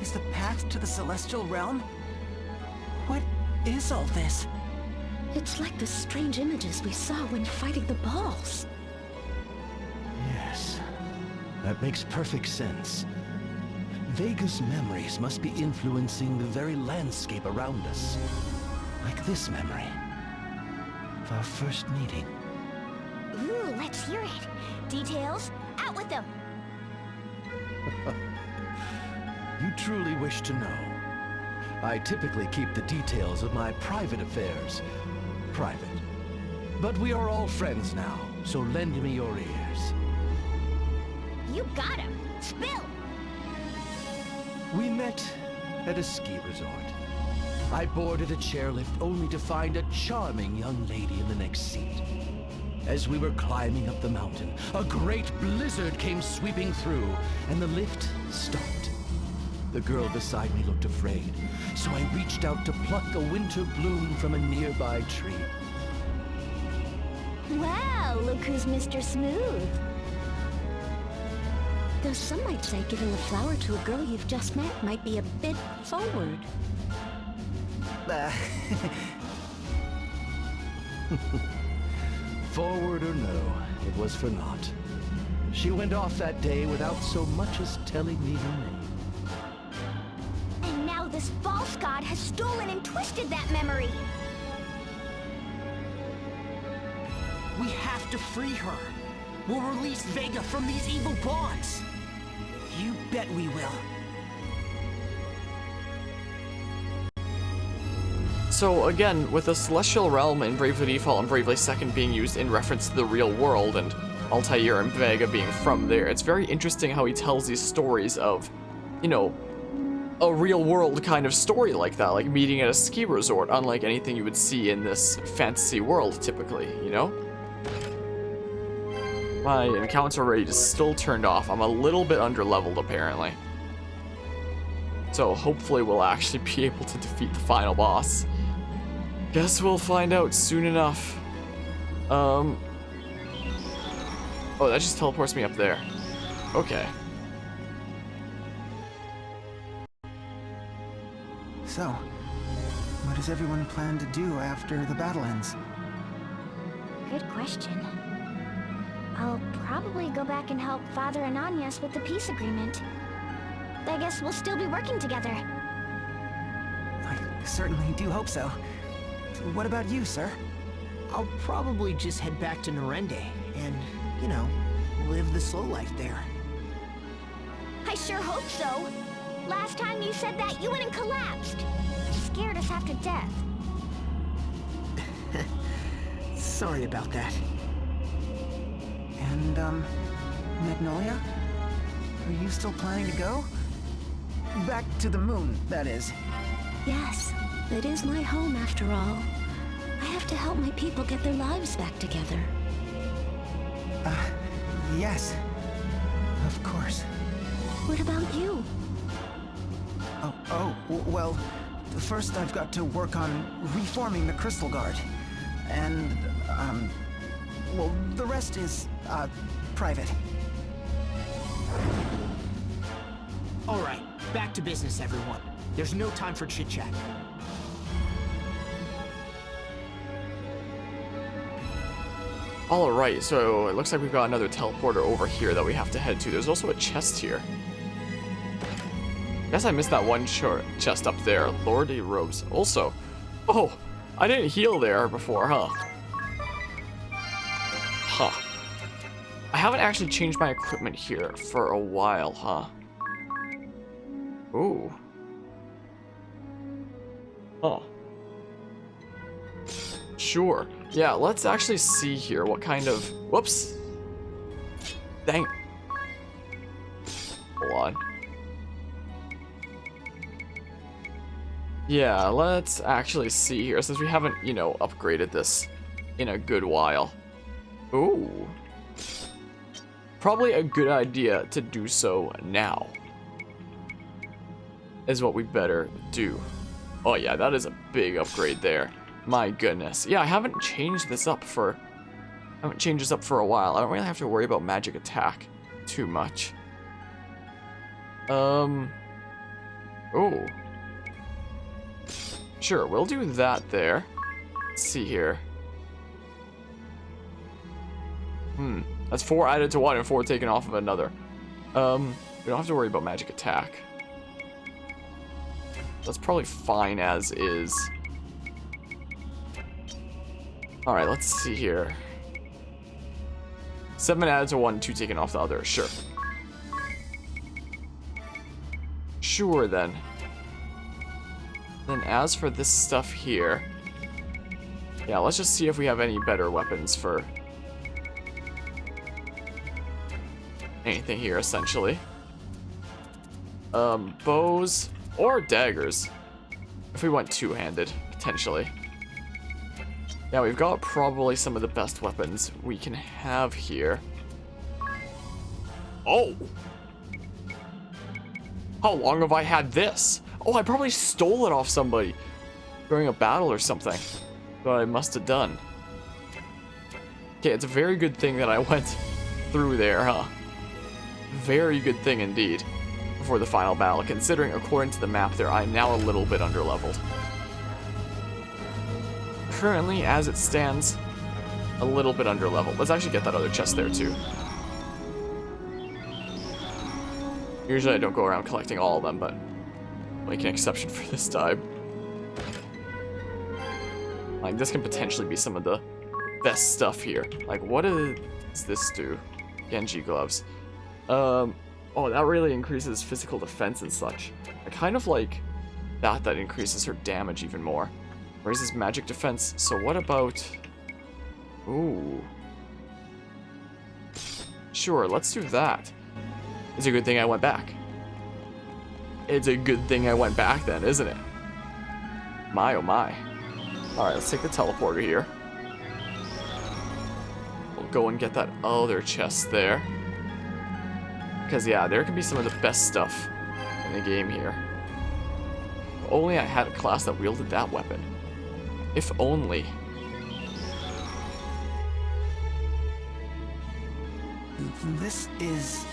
is the path to the Celestial Realm? What is all this? It's like the strange images we saw when fighting the balls. Yes, that makes perfect sense. Vega's memories must be influencing the very landscape around us. Like this memory of our first meeting. Ooh, let's hear it. Details, out with them. You truly wish to know. I typically keep the details of my private affairs private. But we are all friends now, so lend me your ears. You got him. Spill! We met at a ski resort. I boarded a chairlift only to find a charming young lady in the next seat. As we were climbing up the mountain, a great blizzard came sweeping through, and the lift stopped. The girl beside me looked afraid, so I reached out to pluck a winter bloom from a nearby tree. Wow, look who's Mr. Smooth. Though some might say giving a flower to a girl you've just met might be a bit forward. Forward or no, it was for naught. She went off that day without so much as telling me her name. And now this false god has stolen and twisted that memory. We have to free her. We'll release Vega from these evil bonds. You bet we will. So again, with the Celestial Realm and Bravely Default and Bravely Second being used in reference to the real world, and Altair and Vega being from there, it's very interesting how he tells these stories of, you know, a real world kind of story like that, like meeting at a ski resort, unlike anything you would see in this fantasy world typically, you know? My encounter rate is still turned off. I'm a little bit under-leveled, apparently. So hopefully we'll actually be able to defeat the final boss. Guess we'll find out soon enough. Oh, that just teleports me up there. Okay. So, what does everyone plan to do after the battle ends? Good question. I'll probably go back and help Father Ananias with the peace agreement. I guess we'll still be working together. I certainly do hope so. What about you, sir? I'll probably just head back to Norende and, you know, live the slow life there. I sure hope so. Last time you said that, you went and collapsed. Scared us half to death. Sorry about that. And, Magnolia? Are you still planning to go? Back to the moon, that is. Yes, it is my home after all. I have to help my people get their lives back together. Yes. Of course. What about you? Well, first I've got to work on reforming the Crystal Guard. And, well, the rest is, private. Alright, back to business, everyone. There's no time for chit-chat. Alright, so it looks like we've got another teleporter over here that we have to head to. There's also a chest here. Guess I missed that one chest up there. Lordy robes. Also, oh, I didn't heal there before, huh? Huh. I haven't actually changed my equipment here for a while, huh? Ooh. Huh. Sure. Yeah, let's actually see here what kind of... Whoops. Dang. Hold on. Yeah, let's actually see here, since we haven't, you know, upgraded this in a good while. Ooh. Probably a good idea to do so now. Is what we better do. Oh yeah, that is a big upgrade there. My goodness. Yeah, I haven't changed this up for... a while. I don't really have to worry about magic attack too much. Oh. Sure, we'll do that there. Let's see here. That's 4 added to one and 4 taken off of another. We don't have to worry about magic attack. That's probably fine as is. Alright, let's see here. 7 added to 1, 2 taken off the other. Sure. Sure, then. Then as for this stuff here... Yeah, let's just see if we have any better weapons for... anything here, essentially. Bows or daggers. If we went two-handed, potentially. Yeah, we've got probably some of the best weapons we can have here. Oh! How long have I had this? Oh, I probably stole it off somebody during a battle or something. But I must have done. Okay, it's a very good thing that I went through there, huh? Very good thing indeed. Before the final battle, considering according to the map there, I'm now a little bit underleveled. Currently, as it stands, a little bit underleveled. Let's actually get that other chest there too. Usually I don't go around collecting all of them, but I'll make an exception for this time. Like, this can potentially be some of the best stuff here. Like, what does this do? Genji gloves. Oh, that really increases physical defense and such. I kind of like that increases her damage even more. Raises magic defense, so what about... Ooh. Sure, let's do that. It's a good thing I went back. It's a good thing I went back then, isn't it? My oh my. Alright, let's take the teleporter here. We'll go and get that other chest there. Because, yeah, there could be some of the best stuff in the game here. If only I had a class that wielded that weapon. If only. This is...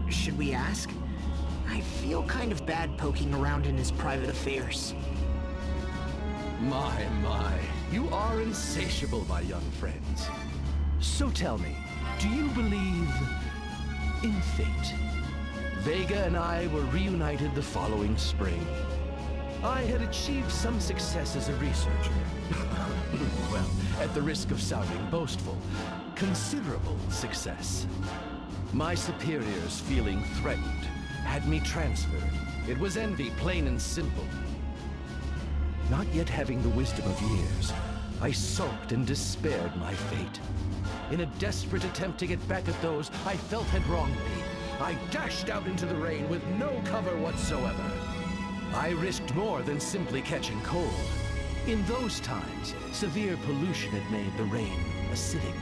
Should we ask? I feel kind of bad poking around in his private affairs. My, you are insatiable, my young friends. So tell me, do you believe in fate? Vega and I were reunited the following spring. I had achieved some success as a researcher. Well, at the risk of sounding boastful, considerable success. My superiors, feeling threatened, had me transferred. It was envy, plain and simple. Not yet having the wisdom of years, I sulked and despaired my fate. In a desperate attempt to get back at those I felt had wronged me, I dashed out into the rain with no cover whatsoever. I risked more than simply catching cold. In those times, severe pollution had made the rain acidic.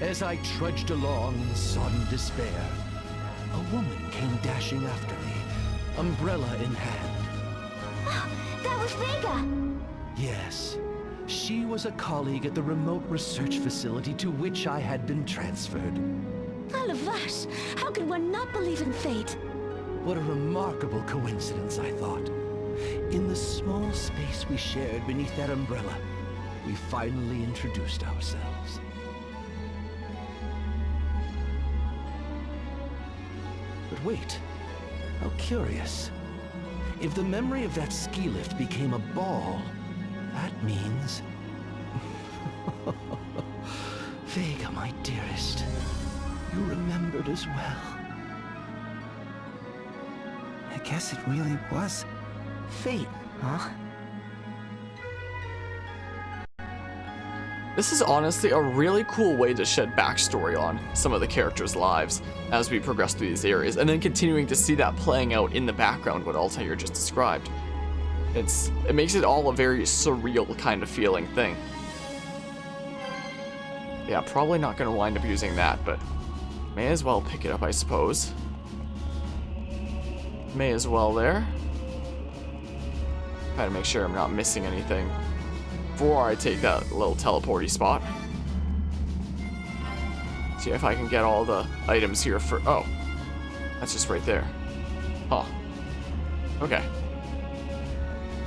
As I trudged along in sodden despair, a woman came dashing after me, umbrella in hand. That was Vega! Yes, she was a colleague at the remote research facility to which I had been transferred. Alavas, how could one not believe in fate? What a remarkable coincidence, I thought. In the small space we shared beneath that umbrella, we finally introduced ourselves. But wait, how curious. If the memory of that ski lift became a ball, that means... Vega, my dearest, you remembered as well. I guess it really was fate, huh? This is honestly a really cool way to shed backstory on some of the characters' lives as we progress through these areas, and then continuing to see that playing out in the background, what Altair just described. It makes it all a very surreal kind of feeling thing. Yeah, probably not going to wind up using that, but may as well pick it up, I suppose. May as well there. Try to make sure I'm not missing anything before I take that little teleporty spot. See if I can get all the items here for... Oh. That's just right there. Huh. Okay.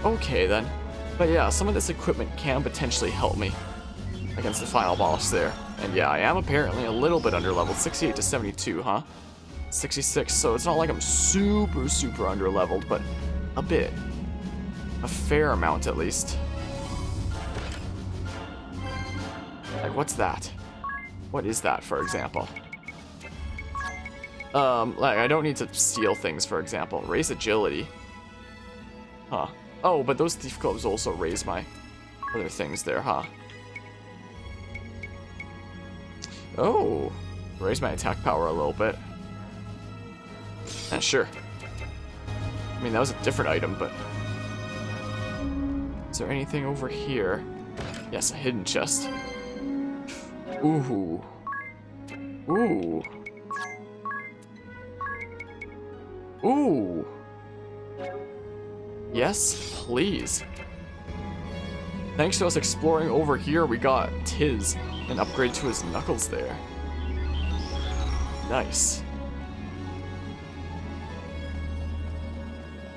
Okay, then. But yeah, some of this equipment can potentially help me against the final boss there. And yeah, I am apparently a little bit underleveled. 68 to 72, huh? 66, so it's not like I'm super underleveled, but a bit. A fair amount, at least. Like, what's that? What is that, for example? Like, I don't need to steal things, for example. Raise agility. Huh. Oh, but those thief gloves also raise my other things there, huh? Oh. Raise my attack power a little bit. Sure. I mean, that was a different item, but... Is there anything over here? Yes, a hidden chest. Ooh. Ooh. Ooh. Yes, please. Thanks to us exploring over here, we got Tiz, an upgrade to his knuckles there. Nice.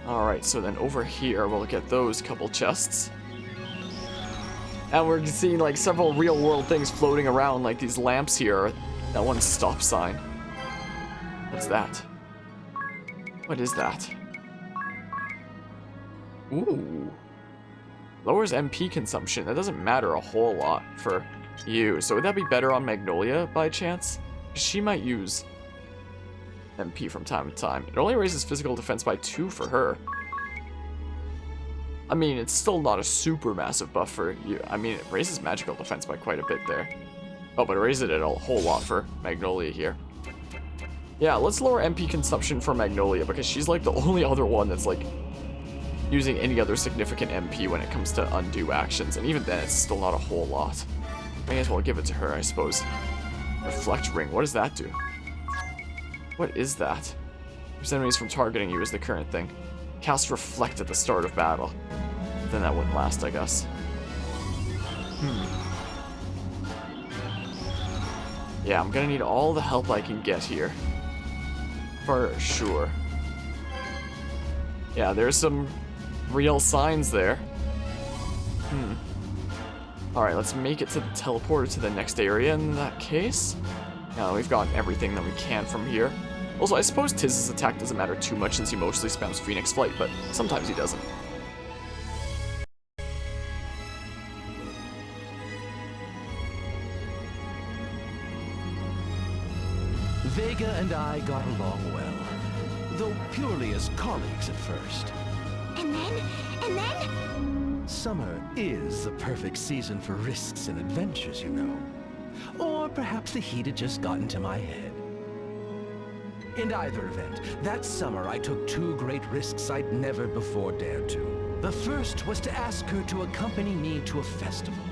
Alright, so then over here, we'll get those couple chests. And we're seeing like several real-world things floating around, like these lamps here. That one's stop sign. What's that? What is that? Ooh. Lowers MP consumption. That doesn't matter a whole lot for you. So would that be better on Magnolia by chance? She might use MP from time to time. It only raises physical defense by 2 for her. I mean, it's still not a super massive buff for you. I mean, it raises magical defense by quite a bit there. Oh, but it raises it a whole lot for Magnolia here. Yeah, let's lower MP consumption for Magnolia, because she's like the only other one that's like using any other significant MP when it comes to undo actions, and even then it's still not a whole lot. May as well give it to her, I suppose. Reflect ring, what does that do? What is that? Keeps enemies from targeting you is the current thing. Cast reflect at the start of battle. Then that wouldn't last, I guess. Yeah, I'm gonna need all the help I can get here. For sure. Yeah, there's some real signs there. Alright, let's make it to the teleporter to the next area in that case. Now we've gotten everything that we can from here. Also, I suppose Tiz's attack doesn't matter too much since he mostly spams Phoenix Flight, but sometimes he doesn't. Vega and I got along well, though purely as colleagues at first. And then? Summer is the perfect season for risks and adventures, you know. Or perhaps the heat had just gotten to my head. In either event, that summer I took 2 great risks I'd never before dared to. The first was to ask her to accompany me to a festival.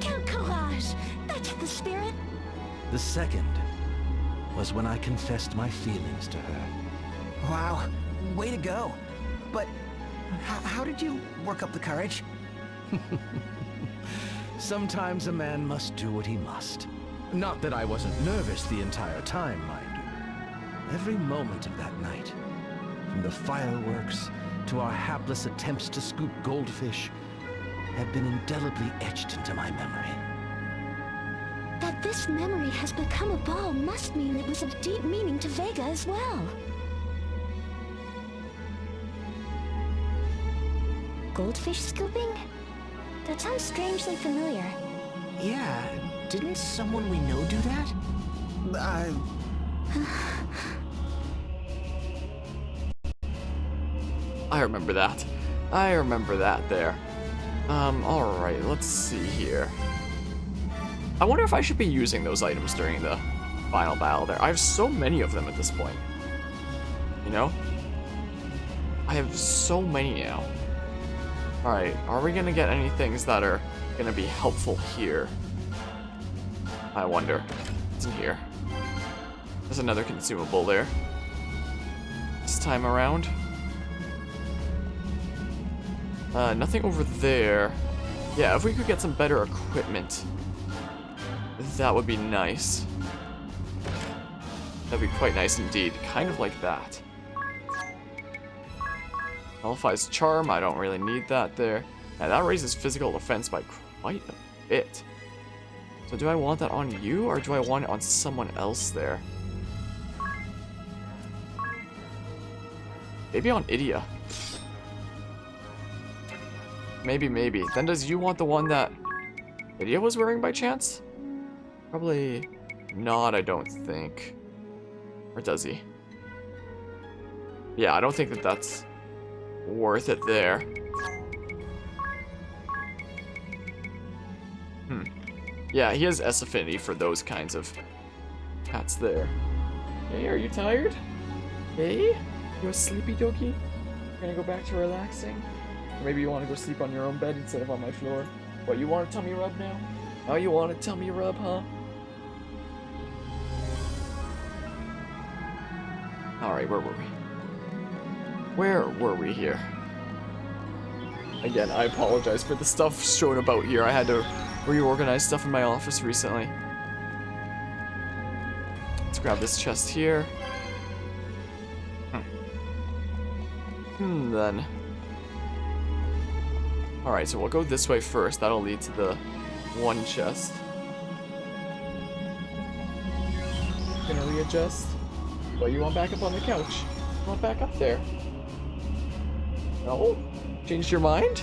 Quel courage! That's the spirit. The second was when I confessed my feelings to her. Wow, way to go. But how did you work up the courage? Sometimes a man must do what he must. Not that I wasn't nervous the entire time, mind you. Every moment of that night, from the fireworks to our hapless attempts to scoop goldfish, had been indelibly etched into my memory. That this memory has become a ball must mean it was of deep meaning to Vega as well. Goldfish scooping? That sounds strangely familiar. Yeah, didn't someone we know do that? I remember that. I remember that there. Alright, let's see here. I wonder if I should be using those items during the final battle there. I have so many of them at this point. You know? I have so many now. Alright, are we gonna get any things that are gonna be helpful here? I wonder. What's in here? There's another consumable there. This time around. Nothing over there. Yeah, if we could get some better equipment, that would be nice. That'd be quite nice indeed. Kind of like that. Nullifies charm. I don't really need that there. Now that raises physical defense by quite a bit. So do I want that on you, or do I want it on someone else there? Maybe on Idia. Maybe. Then does you want the one that Idia was wearing by chance? Probably not, I don't think. Or does he? Yeah, I don't think that that's worth it there. Yeah, he has S affinity for those kinds of hats there. Hey, are you tired? Hey? You a sleepy doggy? Gonna go back to relaxing? Or maybe you want to go sleep on your own bed instead of on my floor? What, you want a tummy rub now? Oh, you want a tummy rub, huh? Alright, where were we? Where were we here? Again, I apologize for the stuff shown about here. I had to reorganize stuff in my office recently. Let's grab this chest here. Then. Alright, so we'll go this way first. That'll lead to the one chest. Gonna readjust. Well, you want back up on the couch? You want back up there? No? Changed your mind?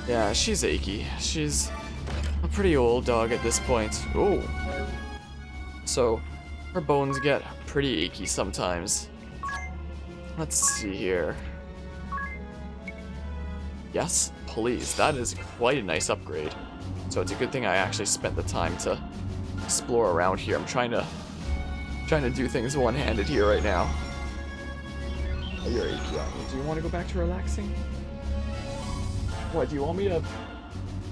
Yeah, she's achy. She's a pretty old dog at this point. Oh. So, her bones get pretty achy sometimes. Let's see here. Yes, please. That is quite a nice upgrade. So it's a good thing I actually spent the time to explore around here. I'm trying to do things one-handed here right now. Oh, you're achy on me. Do you want to go back to relaxing? What, do you want me to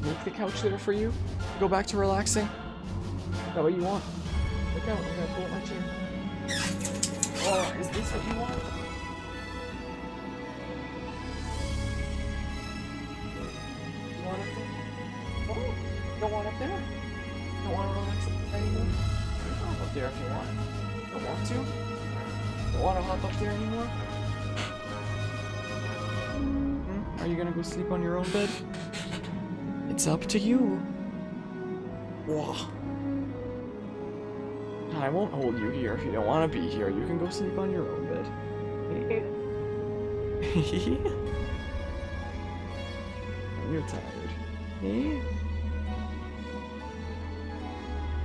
make the couch there for you? Go back to relaxing? Is that what you want? Look out, I'm gonna pull up my chair. Oh, is this what you want? You want up there? Oh, you don't want up there? You don't want to relax up there anymore? You can hop up there if you want. You don't want to? You don't want to hop up there anymore? Are you gonna go sleep on your own bed? It's up to you. Whoa. I won't hold you here if you don't want to be here. You can go sleep on your own bed. You're tired.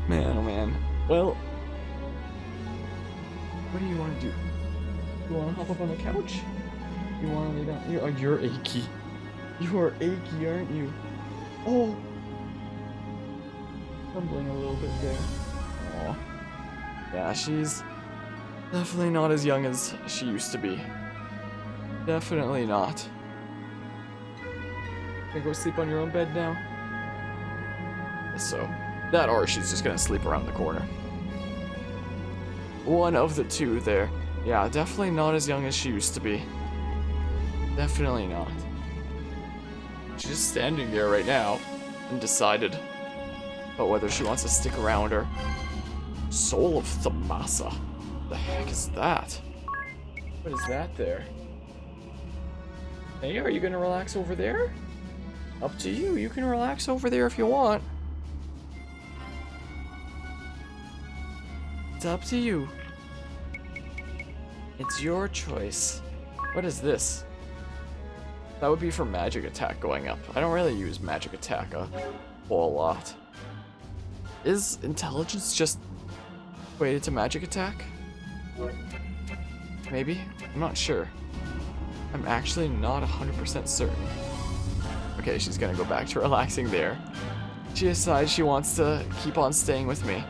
Man, oh man. Well, what do you want to do? You want to hop up on the couch? You want to lay down? You're achy. You are achy, aren't you? Oh! Trembling a little bit there. Aw. Yeah, she's definitely not as young as she used to be. Definitely not. Gonna go sleep on your own bed now? So, that or she's just gonna sleep around the corner. One of the two there. Yeah, definitely not as young as she used to be. Definitely not. She's just standing there right now, undecided about whether she wants to stick around or... Soul of Thamasa. The heck is that? What is that there? Hey, are you gonna relax over there? Up to you. You can relax over there if you want. It's up to you. It's your choice. What is this? That would be for magic attack going up. I don't really use magic attack a whole lot. Is intelligence just weighted to magic attack? Maybe? I'm not sure. I'm actually not 100% certain. Okay, she's gonna go back to relaxing there. She decides she wants to keep on staying with me.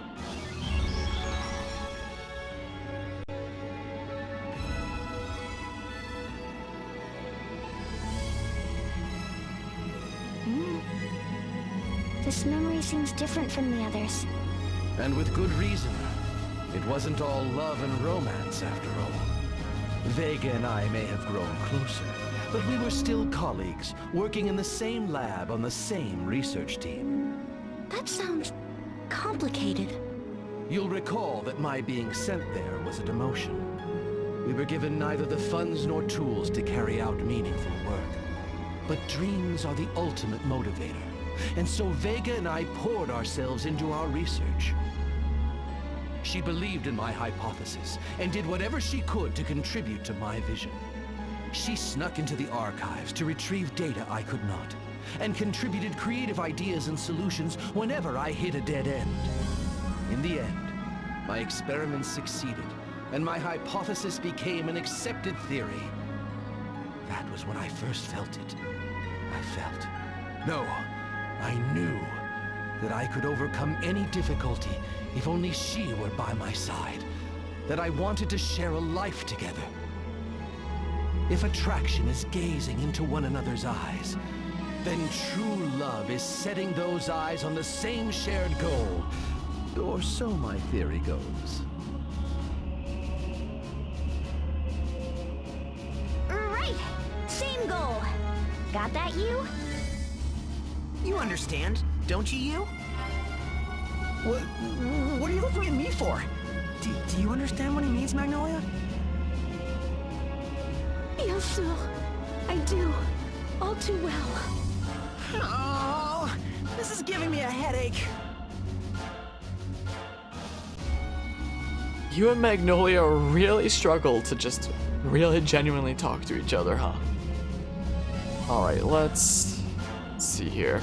This memory seems different from the others. And with good reason. It wasn't all love and romance after all. Vega and I may have grown closer, but we were still colleagues, working in the same lab on the same research team. That sounds complicated. You'll recall that my being sent there was a demotion. We were given neither the funds nor tools to carry out meaningful work. But dreams are the ultimate motivator, and so Vega and I poured ourselves into our research. She believed in my hypothesis, and did whatever she could to contribute to my vision. She snuck into the archives to retrieve data I could not, and contributed creative ideas and solutions whenever I hit a dead end. In the end, my experiments succeeded, and my hypothesis became an accepted theory. That was when I first felt it. I knew that I could overcome any difficulty if only she were by my side. That I wanted to share a life together. If attraction is gazing into one another's eyes, then true love is setting those eyes on the same shared goal. Or so my theory goes. Right! Same goal! Got that, you? You understand, don't you? What are you looking at me for? Do you understand what he means, Magnolia? Yes, sir. I do. All too well. Oh, this is giving me a headache. You and Magnolia really struggle to just really genuinely talk to each other, huh? Alright, let's see here.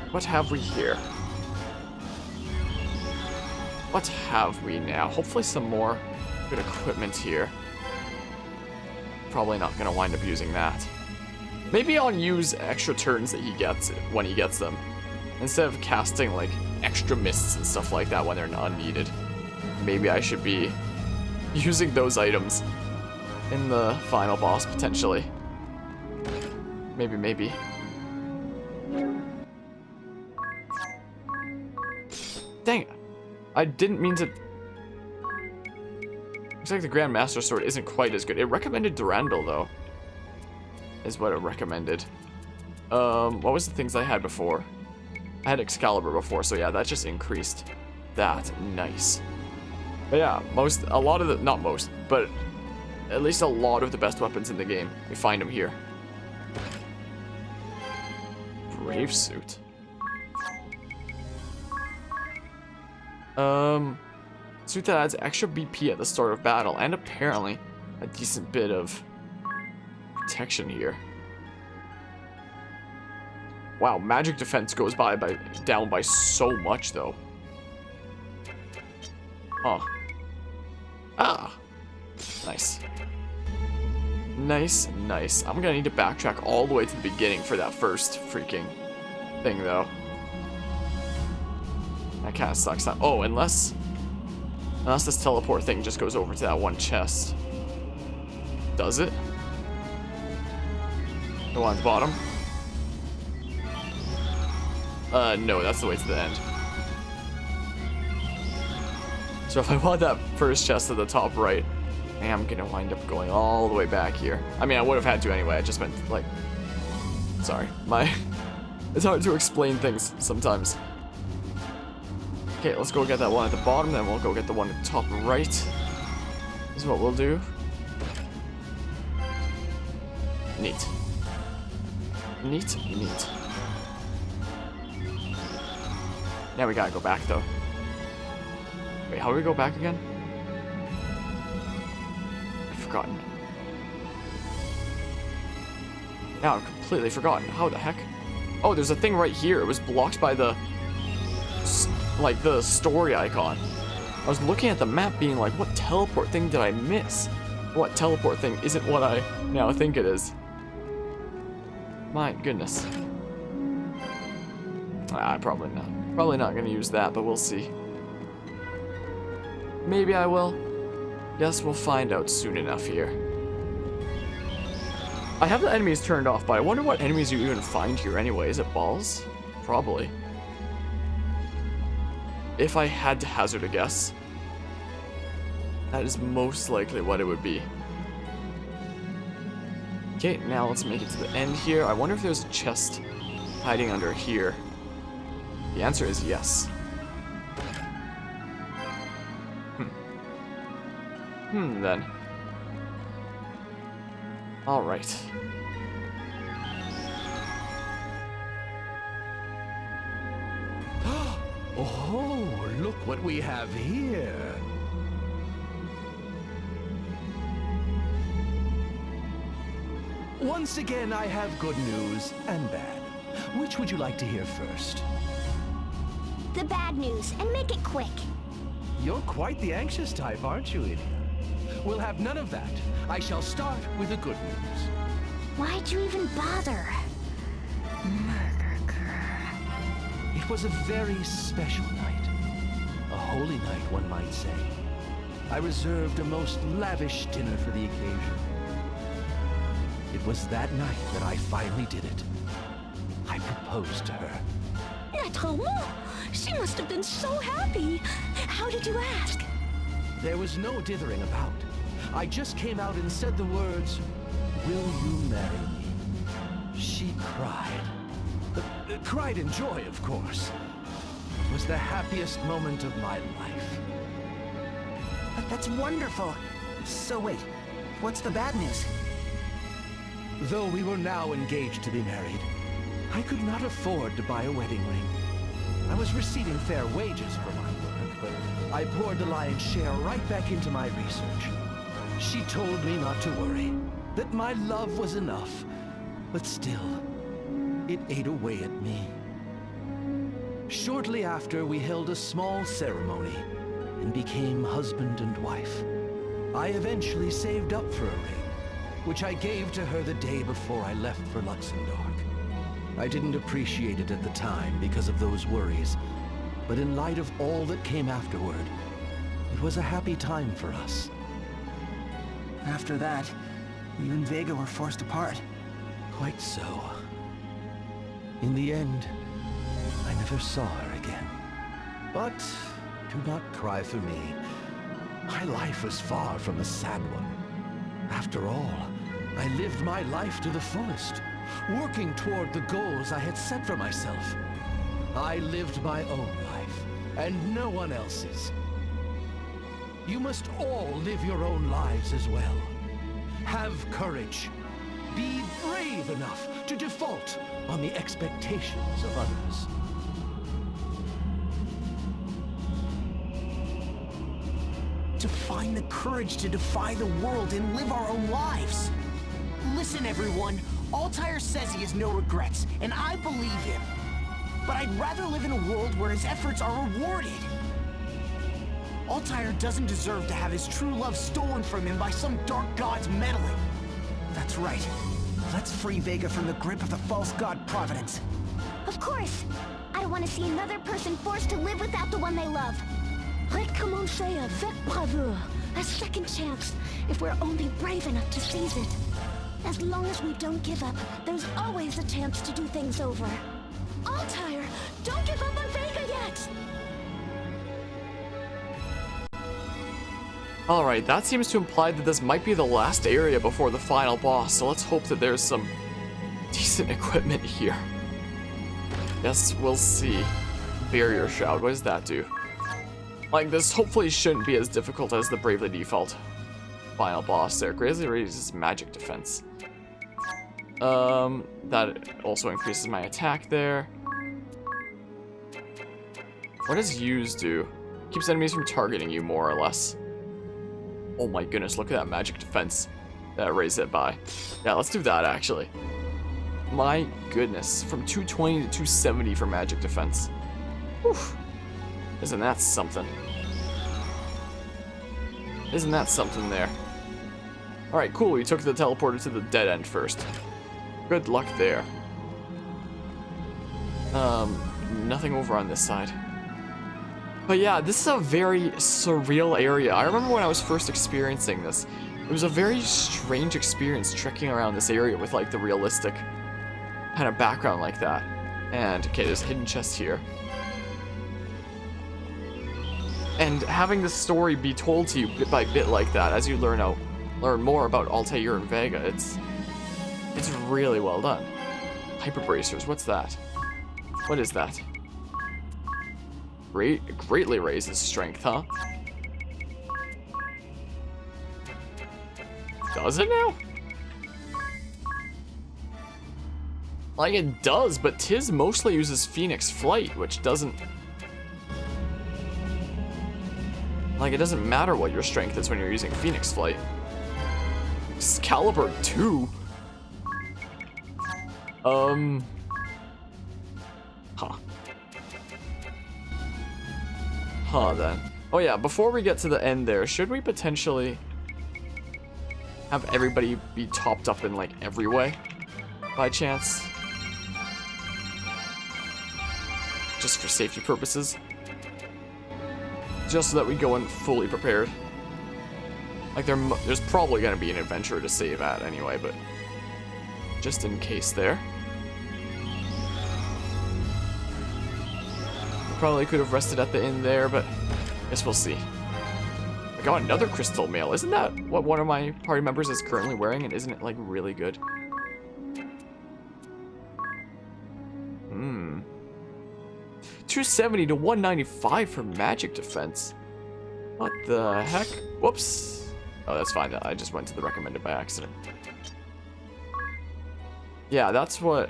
What have we here? What have we now? Hopefully some more good equipment here. Probably not gonna wind up using that. Maybe I'll use extra turns that he gets when he gets them, instead of casting like extra mists and stuff like that when they're not needed. Maybe I should be using those items in the final boss potentially. Maybe. Dang it. I didn't mean to... Looks like the Grand Master Sword isn't quite as good. It recommended Durandal, though. Is what it recommended. What was the things I had before? I had Excalibur before, so yeah, that just increased that. Nice. But yeah, not most, but at least a lot of the best weapons in the game. We find them here. Brave suit. Suit that adds extra BP at the start of battle, and apparently a decent bit of protection here. Wow, magic defense goes down by so much though. Huh. Ah. Nice. Nice. I'm gonna need to backtrack all the way to the beginning for that first freaking thing though. That kind of sucks. Oh, unless this teleport thing just goes over to that one chest. Does it? The one at the bottom? No, that's the way to the end. So if I want that first chest at the top right, I am gonna wind up going all the way back here. I mean, I would have had to anyway. I just meant, like... Sorry. It's hard to explain things sometimes. Okay, let's go get that one at the bottom, then we'll go get the one at the top right. This is what we'll do. Neat. Now we gotta go back, though. Wait, how do we go back again? I've forgotten. Now I've completely forgotten. How the heck? Oh, there's a thing right here. It was blocked by the... like the story icon. I was looking at the map being like, what teleport thing did I miss? What teleport thing isn't what I now think it is? My goodness. Probably not. Probably not gonna use that, but we'll see. Maybe I will. Guess we'll find out soon enough here. I have the enemies turned off, but I wonder what enemies you even find here anyway. Is it balls? Probably. If I had to hazard a guess, that is most likely what it would be. Okay, now let's make it to the end here. I wonder if there's a chest hiding under here. The answer is yes. Then. Alright. Oh, look what we have here. Once again, I have good news and bad. Which would you like to hear first? The bad news, and make it quick. You're quite the anxious type, aren't you, Idia? We'll have none of that. I shall start with the good news. Why'd you even bother? It was a very special night. A holy night, one might say. I reserved a most lavish dinner for the occasion. It was that night that I finally did it. I proposed to her. Naturellement! She must have been so happy. How did you ask? There was no dithering about. I just came out and said the words, "Will you marry me?" She cried. Cried in joy, of course. It was the happiest moment of my life. That's wonderful. So wait, what's the bad news? Though we were now engaged to be married, I could not afford to buy a wedding ring. I was receiving fair wages for my work, but I poured the lion's share right back into my research. She told me not to worry, that my love was enough, but still, it ate away at me. Shortly after, we held a small ceremony and became husband and wife. I eventually saved up for a ring, which I gave to her the day before I left for Luxembourg. I didn't appreciate it at the time because of those worries, but in light of all that came afterward, it was a happy time for us. After that, you and Vega were forced apart. Quite so. In the end, I never saw her again. But do not cry for me. My life was far from a sad one. After all, I lived my life to the fullest, working toward the goals I had set for myself. I lived my own life, and no one else's. You must all live your own lives as well. Have courage. Be brave enough to default on the expectations of others. To find the courage to defy the world and live our own lives. Listen, everyone. Altair says he has no regrets, and I believe him. But I'd rather live in a world where his efforts are rewarded. Altair doesn't deserve to have his true love stolen from him by some dark god's meddling. That's right. Let's free Vega from the grip of the false god Providence. Of course. I don't want to see another person forced to live without the one they love. Recommencer avec bravoure. A second chance, if we're only brave enough to seize it. As long as we don't give up, there's always a chance to do things over. Altair, don't give up on Vega yet! Alright, that seems to imply that this might be the last area before the final boss, so let's hope that there's some decent equipment here. Yes, we'll see. Barrier Shroud, what does that do? Like, this hopefully shouldn't be as difficult as the Bravely Default final boss there. Greatly raises magic defense. That also increases my attack there. What does use do? Keeps enemies from targeting you, more or less. Oh my goodness, look at that magic defense that raised it by. Yeah, let's do that, actually. My goodness, from 220 to 270 for magic defense. Whew. Isn't that something? Isn't that something there? Alright, cool, we took the teleporter to the dead end first. Good luck there. Nothing over on this side. But yeah, this is a very surreal area. I remember when I was first experiencing this. It was a very strange experience trekking around this area with like the realistic kind of background like that. And okay, there's a hidden chest here. And having the story be told to you bit by bit like that as you learn more about Altair and Vega, it's really well done. Hyper bracers, what's that? What is that? Greatly raises strength, huh? Does it now? Like, it does, but Tiz mostly uses Phoenix Flight, which doesn't... Like, it doesn't matter what your strength is when you're using Phoenix Flight. Excalibur 2? Huh. Huh, then. Oh yeah, before we get to the end there, should we potentially have everybody be topped up in, like, every way? By chance? Just for safety purposes. Just so that we go in fully prepared. Like, there's probably gonna be an adventure to save at anyway, but just in case there. We probably could have rested at the inn there, but I guess we'll see. I got another crystal mail. Isn't that what one of my party members is currently wearing? And isn't it, like, really good? 270 to 195 for magic defense. What the heck? Whoops. Oh, that's fine. I just went to the recommended by accident. Yeah, that's what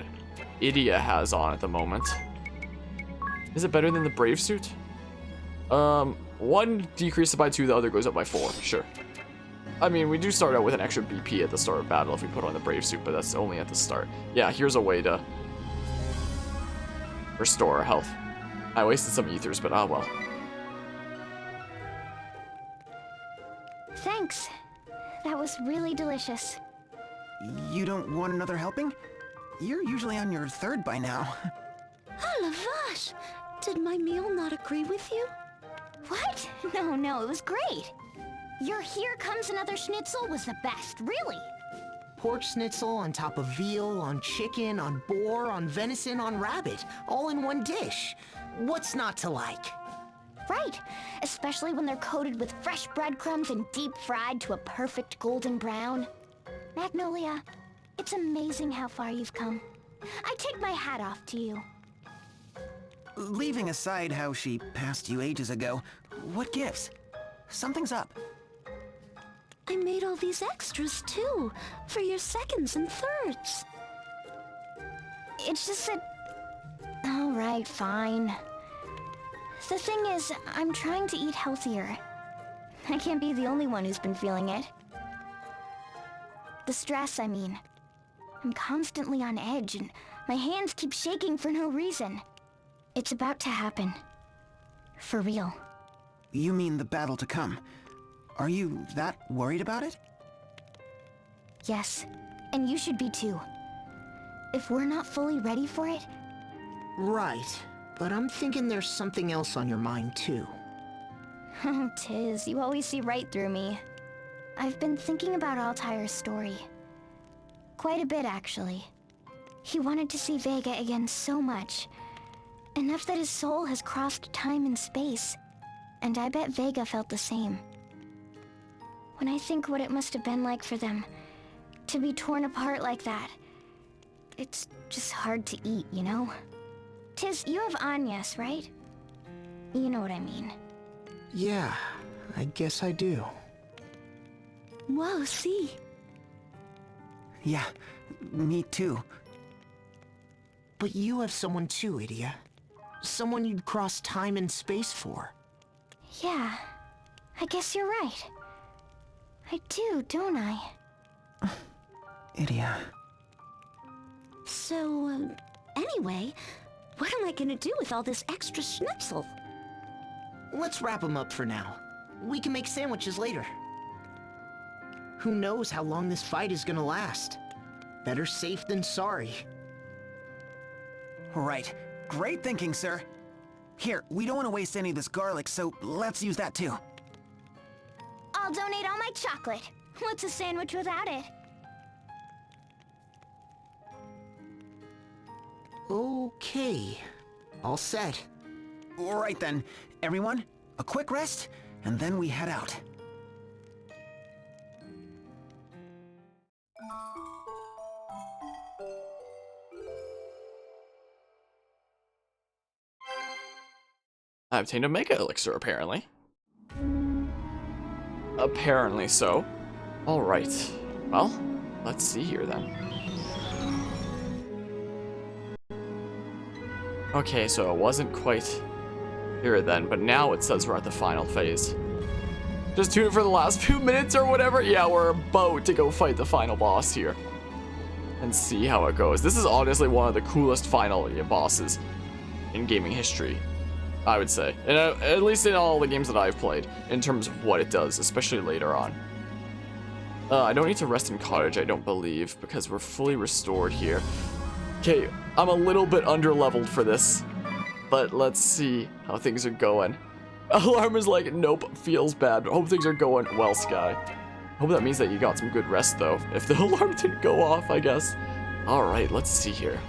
Idia has on at the moment. Is it better than the Brave suit? One decreases by 2, the other goes up by 4. Sure. I mean, we do start out with an extra BP at the start of battle if we put on the Brave suit, but that's only at the start. Yeah, here's a way to restore our health. I wasted some ethers, but ah well. Thanks. That was really delicious. You don't want another helping? You're usually on your 3rd by now. Oh, la vache! Did my meal not agree with you? What? No, it was great. Your Here Comes Another Schnitzel was the best, really. Pork schnitzel on top of veal, on chicken, on boar, on venison, on rabbit, all in one dish. What's not to like? Right, especially when they're coated with fresh breadcrumbs and deep fried to a perfect golden brown. Magnolia, it's amazing how far you've come. I take my hat off to you. Leaving aside how she passed you ages ago, what gives? Something's up. I made all these extras too, for your 2nds and 3rds. It's just that... Alright, fine. The thing is, I'm trying to eat healthier. I can't be the only one who's been feeling it. The stress, I mean. I'm constantly on edge, and my hands keep shaking for no reason. It's about to happen. For real. You mean the battle to come? Are you that worried about it? Yes, and you should be too. If we're not fully ready for it... Right, but I'm thinking there's something else on your mind too. Oh, Tiz, you always see right through me. I've been thinking about Altair's story. Quite a bit, actually. He wanted to see Vega again so much. Enough that his soul has crossed time and space. And I bet Vega felt the same. When I think what it must have been like for them, to be torn apart like that, it's just hard to eat, you know? Tiz, you have Agnes, right? You know what I mean. Yeah, I guess I do. Wow, see? Yeah, me too. But you have someone too, Idia. Someone you'd cross time and space for. Yeah, I guess you're right. I do, don't I? Idia. So, anyway, what am I gonna do with all this extra schnitzel? Let's wrap them up for now. We can make sandwiches later. Who knows how long this fight is gonna last? Better safe than sorry. Right. Great thinking, sir. Here, we don't want to waste any of this garlic, so let's use that too. I'll donate all my chocolate. What's a sandwich without it? Okay. All set. All right then. Everyone, a quick rest, and then we head out. I obtained a Mega Elixir, apparently. Apparently so. Alright. Well, let's see here then. Okay, so it wasn't quite here then, but now it says we're at the final phase. Just tune in for the last few minutes or whatever. Yeah, we're about to go fight the final boss here. And see how it goes. This is honestly one of the coolest final bosses in gaming history, I would say. And at least in all the games that I've played, in terms of what it does, especially later on. I don't need to rest in cottage, I don't believe, because we're fully restored here. Okay, I'm a little bit under-leveled for this, but let's see how things are going. Alarm is like, nope, feels bad, but hope things are going well, Sky. Hope that means that you got some good rest, though. If the alarm didn't go off, I guess. Alright, let's see here.